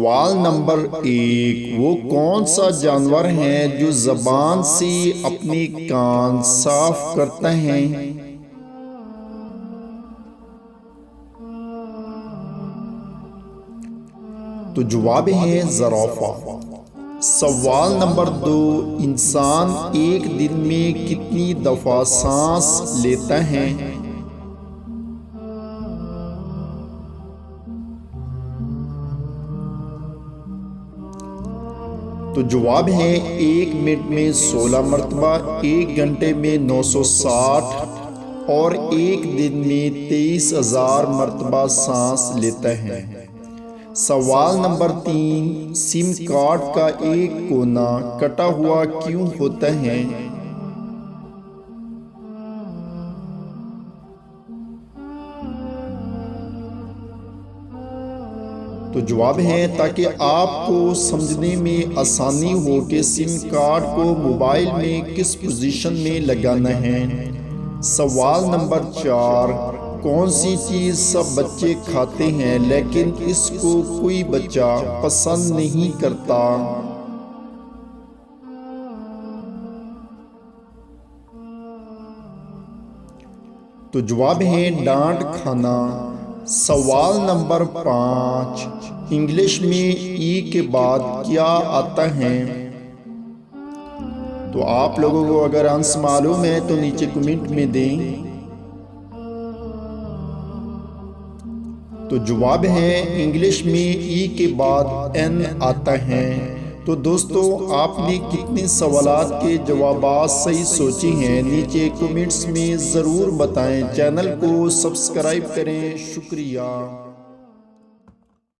सवाल नंबर 1, वो कौन सा जानवर है जो ज़बान से अपने कान साफ करता है? तो जवाब है ज़राफ़ा। सवाल नंबर 2, इंसान एक दिन में कितनी दफ़ा सांस लेता है? तो जवाब है 1 मिनट में 16 मरतबा, 1 घंटे में 960 और 1 दिन में 23,000 मरतबा सांस लेता है। सवाल नंबर 3, सिम कार्ड का एक कोना कटा हुआ क्यों होता है? तो जवाब है ताकि आपको समझने में आसानी हो कि सिम कार्ड को मोबाइल में किस पोजीशन में लगाना है। सवाल नंबर 4, कौन सी चीज़ सब बच्चे खाते हैं लेकिन इसको कोई बच्चा पसंद नहीं करता? तो जवाब है डांट खाना। सवाल नंबर 5, इंग्लिश में ई के बाद क्या आता है? तो आप लोगों को अगर आंसर मालूम है तो नीचे कमेंट में दें। तो जवाब है इंग्लिश में ई के बाद एन आता है। तो दोस्तों, आपने कितने सवालात के जवाबात सही सोचे हैं नीचे कमेंट्स में ज़रूर बताएं। चैनल को सब्सक्राइब करें। शुक्रिया।